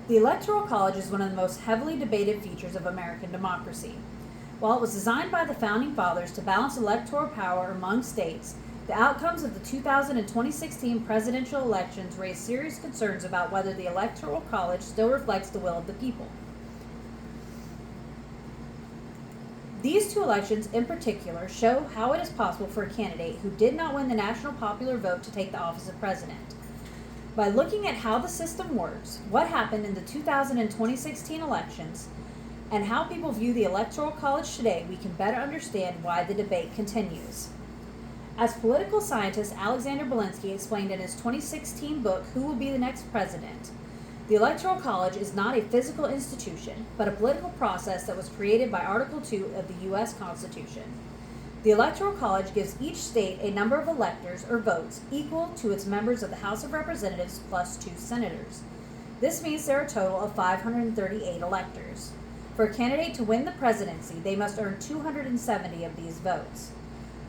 The Electoral College is one of the most heavily debated features of American democracy. While it was designed by the Founding Fathers to balance electoral power among states, the outcomes of the 2000 and 2016 presidential elections raised serious concerns about whether the Electoral College still reflects the will of the people. These two elections in particular show how it is possible for a candidate who did not win the national popular vote to take the office of president. By looking at how the system works, what happened in the 2000 and 2016 elections, and how people view the Electoral College today, we can better understand why the debate continues. As political scientist Alexander Belinsky explained in his 2016 book, Who Will Be the Next President? The Electoral College is not a physical institution, but a political process that was created by Article 2 of the U.S. Constitution. The Electoral College gives each state a number of electors or votes equal to its members of the House of Representatives plus 2 senators. This means there are a total of 538 electors. For a candidate to win the presidency, they must earn 270 of these votes.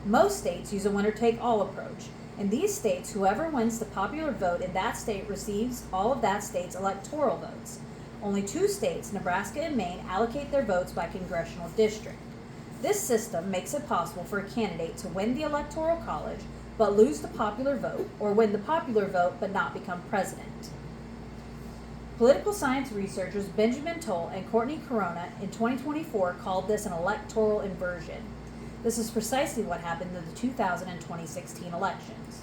Most states use a winner-take-all approach. In these states, whoever wins the popular vote in that state receives all of that state's electoral votes. Only 2 states, Nebraska and Maine, allocate their votes by congressional district. This system makes it possible for a candidate to win the Electoral College but lose the popular vote, or win the popular vote but not become president. Political science researchers Benjamin Toll and Courtney Corona in 2024 called this an electoral inversion. This is precisely what happened in the 2000 and 2016 elections.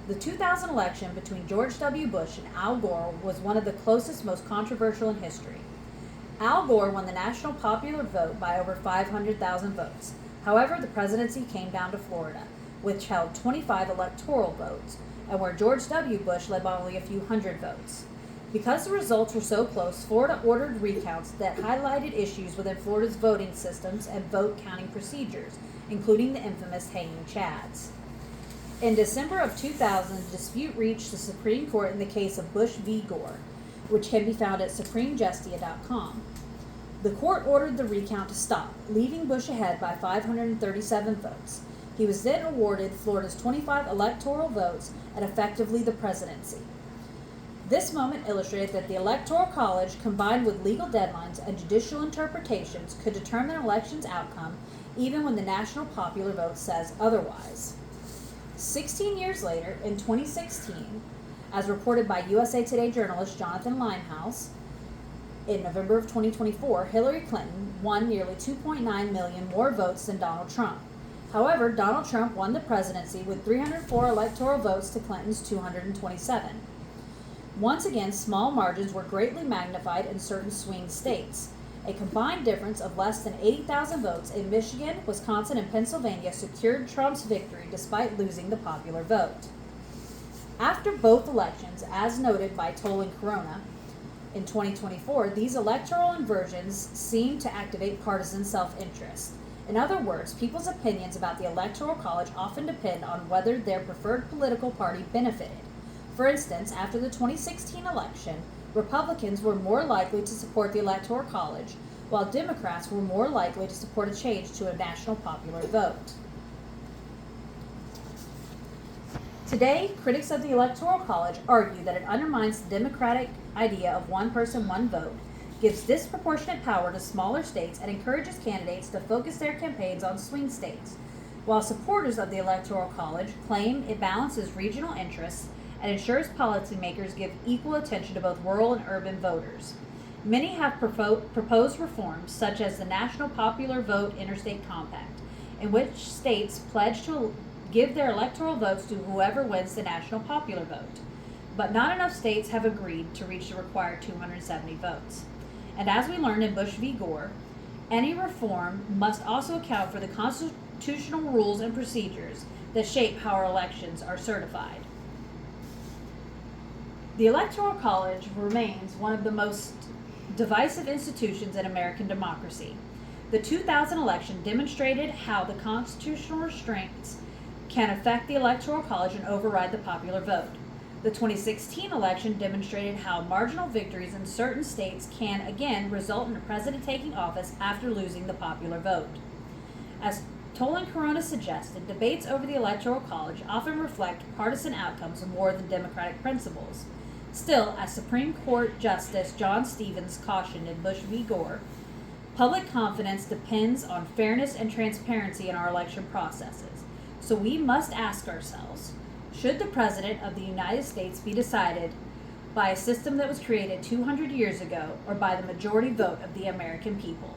The 2000 election between George W. Bush and Al Gore was one of the closest, most controversial in history. Al Gore won the national popular vote by over 500,000 votes. However, the presidency came down to Florida, which held 25 electoral votes, and where George W. Bush led by only a few hundred votes. Because the results were so close, Florida ordered recounts that highlighted issues within Florida's voting systems and vote counting procedures, including the infamous hanging chads. In December of 2000, the dispute reached the Supreme Court in the case of Bush v. Gore, which can be found at supremejustia.com. The court ordered the recount to stop, leaving Bush ahead by 537 votes. He was then awarded Florida's 25 electoral votes and effectively the presidency. This moment illustrated that the Electoral College, combined with legal deadlines and judicial interpretations, could determine an election's outcome even when the national popular vote says otherwise. 16 years later, in 2016, as reported by USA Today journalist Jonathan Limehouse, in November of 2024, Hillary Clinton won nearly 2.9 million more votes than Donald Trump. However, Donald Trump won the presidency with 304 electoral votes to Clinton's 227. Once again, small margins were greatly magnified in certain swing states. A combined difference of less than 80,000 votes in Michigan, Wisconsin, and Pennsylvania secured Trump's victory despite losing the popular vote. After both elections, as noted by Toll and Corona in 2024, these electoral inversions seem to activate partisan self-interest. In other words, people's opinions about the Electoral College often depend on whether their preferred political party benefited. For instance, after the 2016 election, Republicans were more likely to support the Electoral College, while Democrats were more likely to support a change to a national popular vote. Today, critics of the Electoral College argue that it undermines the democratic idea of one person, one vote, gives disproportionate power to smaller states, and encourages candidates to focus their campaigns on swing states, while supporters of the Electoral College claim it balances regional interests and ensures policymakers give equal attention to both rural and urban voters. Many have proposed reforms, such as the National Popular Vote Interstate Compact, in which states pledge to give their electoral votes to whoever wins the national popular vote. But not enough states have agreed to reach the required 270 votes. And as we learned in Bush v. Gore, any reform must also account for the constitutional rules and procedures that shape how our elections are certified. The Electoral College remains one of the most divisive institutions in American democracy. The 2000 election demonstrated how the constitutional restraints can affect the Electoral College and override the popular vote. The 2016 election demonstrated how marginal victories in certain states can again result in a president taking office after losing the popular vote. As Toll and Corona suggested, debates over the Electoral College often reflect partisan outcomes more than democratic principles. Still, as Supreme Court Justice John Stevens cautioned in Bush v. Gore, public confidence depends on fairness and transparency in our election processes. So we must ask ourselves, should the President of the United States be decided by a system that was created 200 years ago or by the majority vote of the American people?